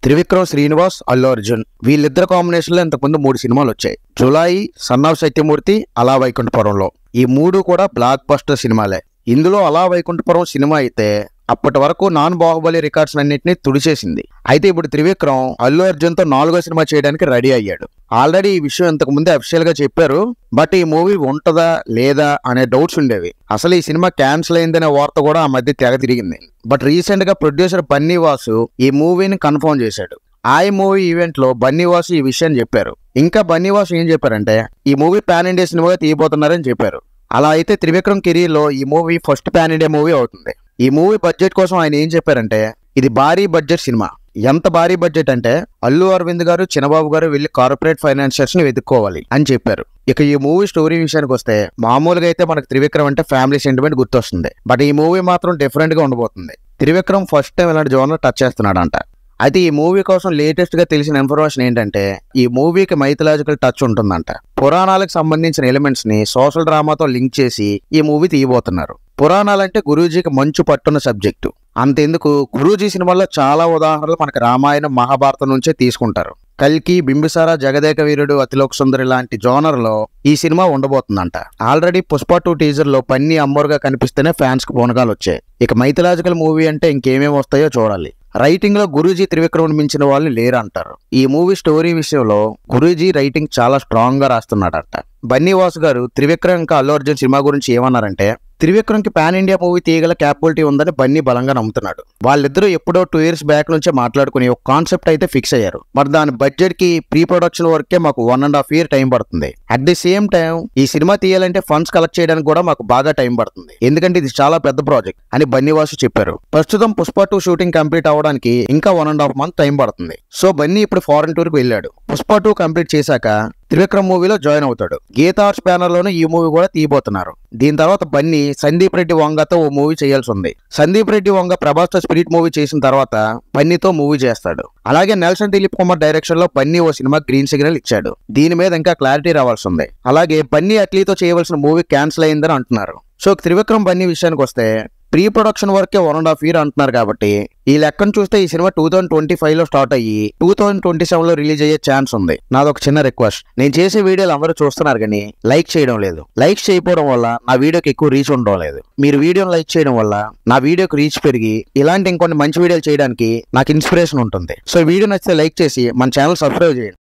త్రివిక్రమ్ శ్రీనివాస్, అల్లు అర్జున్ వీళ్ళిద్దరు కాంబినేషన్ లో ఇంతకుముందు 3 సినిమాలు వచ్చాయి. జులాయి, సన్ ఆఫ్ సత్యమూర్తి, అలా వైకుంఠపురంలో. ఈ 3 కూడా బ్లాక్ బస్టర్ సినిమాలే. ఇందులో అలా వైకుంఠపురం సినిమా అయితే అప్పటి వరకు నాన్ బాహుబలి రికార్డ్స్ అన్నింటినీ తుడిచేసింది. అయితే ఇప్పుడు త్రివిక్రమ్ అల్లు అర్జున్ తో 4వ సినిమా చేయడానికి రెడీ అయ్యాడు. ఆల్రెడీ ఈ విషయం ఇంతకు ముందే అఫీషియల్ గా చెప్పారు. బట్ ఈ మూవీ ఉంటదా లేదా అనే డౌట్స్ ఉండేవి. అసలు ఈ సినిమా క్యాన్సిల్ అయిందనే వార్త కూడా ఆ మధ్య తెగ తిరిగింది. బట్ రీసెంట్ గా ప్రొడ్యూసర్ బన్నీ వాసు ఈ మూవీని కన్ఫర్మ్ చేశాడు. ఆ మూవీ ఈవెంట్ లో బన్నీ వాసు ఈ విషయం చెప్పారు. ఇంకా బన్నీ వాసు ఏం చెప్పారంటే ఈ మూవీ పాన్ ఇండియా సినిమాగా తీయబోతున్నారని చెప్పారు. అలా అయితే త్రివిక్రమ్ కెరీర్ లో ఈ movie first pan India movie అవుతుంది. ఈ మూవీ బడ్జెట్ కోసం ఆయన ఏం చెప్పారంటే ఇది భారీ బడ్జెట్ సినిమా. ఎంత భారీ బడ్జెట్ అంటే అల్లు అరవింద్ గారు, చిన్నబాబు గారు వెళ్లి కార్పొరేట్ ఫైనాన్షియర్స్ ని వెతుక్కోవాలి అని చెప్పారు. ఇక ఈ మూవీ స్టోరీ విషయానికి వస్తే మామూలుగా అయితే మనకు త్రివిక్రమ్ అంటే ఫ్యామిలీ సెంటిమెంట్ గుర్తొస్తుంది. బట్ ఈ మూవీ మాత్రం డిఫరెంట్ గా ఉండబోతుంది. త్రివిక్రమ్ ఫస్ట్ టైం ఇలాంటి జోనర్ టచ్ చేస్తున్నాడంట. అయితే ఈ మూవీ కోసం లేటెస్ట్ గా తెలిసిన ఇన్ఫర్మేషన్ ఏంటంటే ఈ మూవీకి మైథలాజికల్ టచ్ ఉంటుందంట. పురాణాలకు సంబంధించిన ఎలిమెంట్స్ ని సోషల్ డ్రామాతో లింక్ చేసి ఈ మూవీ తీయబోతున్నారు. పురాణాలంటే గురూజీకి మంచు పట్టున్న సబ్జెక్టు. అంతెందుకు గురూజీ సినిమాల్లో చాలా ఉదాహరణలు మనకు రామాయణం, మహాభారతం నుంచే తీసుకుంటారు. కల్కి, బింబిసార, జగదేక వీరుడు, అతిలోక సుందరి లాంటి జోనర్ లో ఈ సినిమా ఉండబోతుందంట. ఆల్రెడీ పుష్ప 2 టీజర్ లో పన్నీ అమ్మోరుగా కనిపిస్తేనే ఫ్యాన్స్ కు పోనగాలు వచ్చాయి. ఇక మైథలాజికల్ మూవీ అంటే ఇంకేమేమి వస్తాయో చూడాలి. రైటింగ్ లో గురూజీ త్రివిక్రమ్ మించిన వాళ్ళు లేరంటారు. ఈ మూవీ స్టోరీ విషయంలో గురూజీ రైటింగ్ చాలా స్ట్రాంగ్ గా రాస్తున్నాడట. బన్నీ వాసు గారు త్రివిక్రమ్ ఇంకా అల్లు అర్జున్ సినిమా గురించి ఏమన్నారంటే త్రివిక్రమ్ కి పాన్ ఇండియా మూవీ తీయగల క్యాపబిలిటీ ఉందని బన్నీ బలంగా నమ్ముతున్నాడు. వాళ్ళిద్దరూ ఎప్పుడో 2 years బ్యాక్ నుంచే మాట్లాడుకుని ఒక కాన్సెప్ట్ అయితే ఫిక్స్ అయ్యారు. మరి దాని బడ్జెట్ కి ప్రీ ప్రొడక్షన్ వర్కే మాకు 1.5 year టైం పడుతుంది. అట్ ది సేమ్ టైం ఈ సినిమా తీయాలంటే ఫండ్స్ కలెక్ట్ చేయడానికి కూడా మాకు బాగా టైం పడుతుంది. ఎందుకంటే ఇది చాలా పెద్ద ప్రాజెక్ట్ అని బన్నీ వాసు చెప్పారు. ప్రస్తుతం పుష్ప 2 షూటింగ్ కంప్లీట్ అవ్వడానికి ఇంకా 1.5 month టైం పడుతుంది. సో బన్నీ ఇప్పుడు ఫారెన్ టూర్ కి వెళ్ళాడు. పుష్ప 2 కంప్లీట్ చేశాక త్రివిక్రమ్ మూవీలో జాయిన్ అవుతాడు. గీతా ఆర్ట్స్ బ్యానర్ లోనే ఈ మూవీ కూడా తీయబోతున్నారు. దీని తర్వాత బన్నీ సందీప్ రెడ్డి వంగతో ఓ మూవీ చేయాల్సి ఉంది. సందీప్ రెడ్డి వంగ ప్రభాస్ తో స్పిరిట్ మూవీ చేసిన తర్వాత బన్నీతో మూవీ చేస్తాడు. అలాగే నెల్సన్ దిలీప్ కుమార్ డైరెక్షన్ లో బన్నీ ఓ సినిమా గ్రీన్ సిగ్నల్ ఇచ్చాడు. దీని మీద ఇంకా క్లారిటీ రావాల్సి ఉంది. అలాగే బన్నీ అట్లీతో చేయవలసిన మూవీ క్యాన్సిల్ అయిందని అంటున్నారు. సో త్రివిక్రమ్ బన్నీ విషయానికి వస్తే ప్రీ ప్రొడక్షన్ వర్కే 1.5 year అంటున్నారు. కాబట్టి ఈ లెక్కను చూస్తే ఈ సినిమా 2025 లో స్టార్ట్ అయ్యి 2027 లో రిలీజ్ అయ్యే ఛాన్స్ ఉంది. నాదొక చిన్న రిక్వెస్ట్, నేను చేసే వీడియోలు అందరూ చూస్తున్నారు కానీ లైక్ చేయడం లేదు. లైక్ చేయకపోవడం వల్ల నా వీడియోకి ఎక్కువ రీచ్ ఉండడం లేదు. మీరు వీడియోని లైక్ చేయడం వల్ల నా వీడియోకి రీచ్ పెరిగి ఇలాంటి ఇంకొన్ని మంచి వీడియోలు చేయడానికి నాకు ఇన్స్పిరేషన్ ఉంటుంది. సో వీడియో నచ్చితే లైక్ చేసి మన ఛానల్ సబ్స్క్రైబ్ చేయండి.